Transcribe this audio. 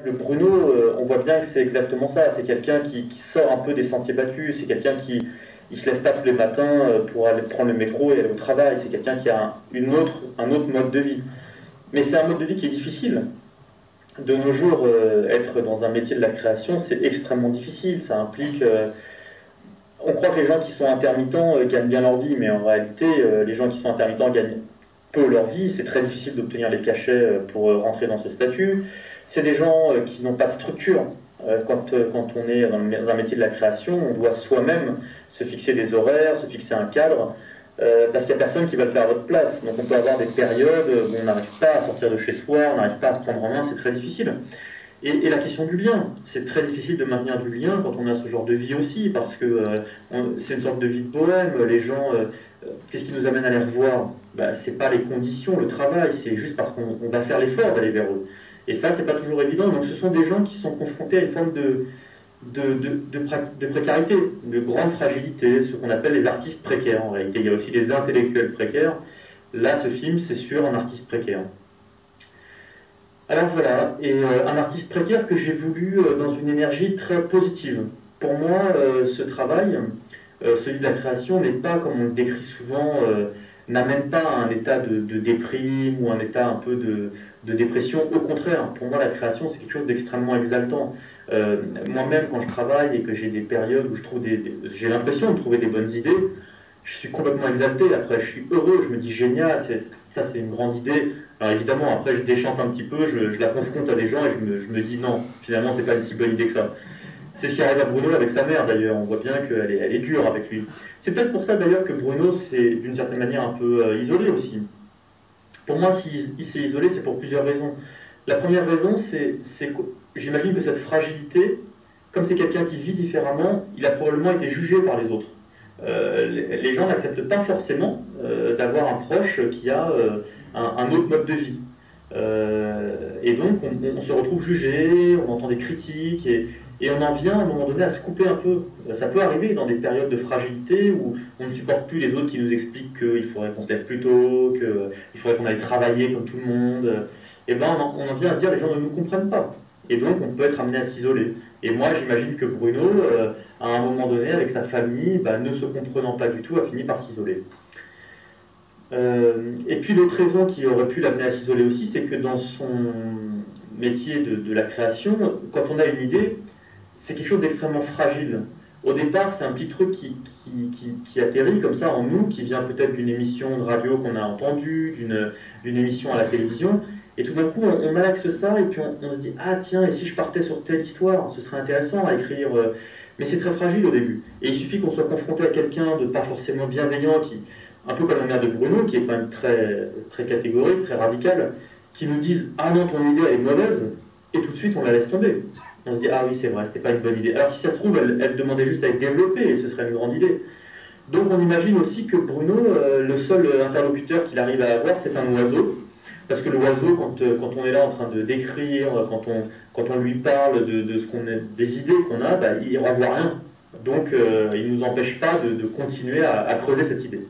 Le Bruno, on voit bien que c'est exactement ça. C'est quelqu'un qui sort un peu des sentiers battus. C'est quelqu'un qui ne se lève pas tous les matins pour aller prendre le métro et aller au travail. C'est quelqu'un qui a un autre mode de vie. Mais c'est un mode de vie qui est difficile. De nos jours, être dans un métier de la création, c'est extrêmement difficile. Ça implique... on croit que les gens qui sont intermittents gagnent bien leur vie, mais en réalité, les gens qui sont intermittents gagnent peu leur vie. C'est très difficile d'obtenir les cachets pour rentrer dans ce statut. C'est des gens qui n'ont pas de structure. Quand on est dans un métier de la création, on doit soi-même se fixer des horaires, se fixer un cadre, parce qu'il n'y a personne qui va le faire à votre place. Donc on peut avoir des périodes où on n'arrive pas à sortir de chez soi, on n'arrive pas à se prendre en main, c'est très difficile. Et la question du lien, c'est très difficile de maintenir du lien quand on a ce genre de vie aussi, parce que c'est une sorte de vie de bohème. Les gens, qu'est-ce qui nous amène à les revoir? C'est pas les conditions, le travail, c'est juste parce qu'on va faire l'effort d'aller vers eux. Et ça, c'est pas toujours évident. Donc ce sont des gens qui sont confrontés à une forme de précarité, de grande fragilité, ce qu'on appelle les artistes précaires en réalité. Il y a aussi des intellectuels précaires. Là, ce film, c'est sur un artiste précaire. Alors voilà, et un artiste précaire que j'ai voulu dans une énergie très positive. Pour moi, ce travail, celui de la création, n'est pas, comme on le décrit souvent, n'amène pas à un état de déprime ou un état un peu de dépression. Au contraire, pour moi, la création, c'est quelque chose d'extrêmement exaltant. Moi-même, quand je travaille et que j'ai des périodes où j'ai l'impression de trouver des bonnes idées, je suis complètement exalté. Après, je suis heureux, je me dis génial, ça c'est une grande idée. Alors évidemment, après, je déchante un petit peu, je la confronte à des gens et je me dis non, finalement, c'est pas une si bonne idée que ça. C'est ce qui arrive à Bruno avec sa mère d'ailleurs, on voit bien qu'elle est dure avec lui. C'est peut-être pour ça d'ailleurs que Bruno s'est d'une certaine manière un peu isolé aussi. Pour moi, s'il s'est isolé, c'est pour plusieurs raisons. La première raison, c'est que j'imagine que cette fragilité, comme c'est quelqu'un qui vit différemment, il a probablement été jugé par les autres. Les gens n'acceptent pas forcément d'avoir un proche qui a un autre mode de vie. Et donc on se retrouve jugé, on entend des critiques, et on en vient à un moment donné à se couper un peu. Ça peut arriver dans des périodes de fragilité où on ne supporte plus les autres qui nous expliquent qu'il faudrait qu'on se lève plus tôt, qu'il faudrait qu'on aille travailler comme tout le monde. Et ben on en vient à se dire les gens ne nous comprennent pas. Et donc on peut être amené à s'isoler. Et moi j'imagine que Bruno, à un moment donné, avec sa famille, ne se comprenant pas du tout, a fini par s'isoler. Et puis l'autre raison qui aurait pu l'amener à s'isoler aussi, c'est que dans son métier de la création, quand on a une idée, c'est quelque chose d'extrêmement fragile. Au départ, c'est un petit truc qui atterrit comme ça en nous, qui vient peut-être d'une émission de radio qu'on a entendue, d'une émission à la télévision, et tout d'un coup, on malaxe ça, et puis on se dit « Ah tiens, et si je partais sur telle histoire, ce serait intéressant à écrire. » Mais c'est très fragile au début. Et il suffit qu'on soit confronté à quelqu'un de pas forcément bienveillant, un peu comme la mère de Bruno, qui est quand même très, très catégorique, très radicale, qui nous dise « Ah non, ton idée elle est mauvaise », et tout de suite on la laisse tomber. On se dit « Ah oui, c'est vrai, c'était pas une bonne idée. » Alors si ça se trouve, elle demandait juste à être développée, et ce serait une grande idée. Donc on imagine aussi que Bruno, le seul interlocuteur qu'il arrive à avoir, c'est un oiseau. Parce que l'oiseau, quand on est là en train de d'écrire, quand on lui parle des idées qu'on a, il ne renvoie rien. Donc il ne nous empêche pas de continuer à creuser cette idée.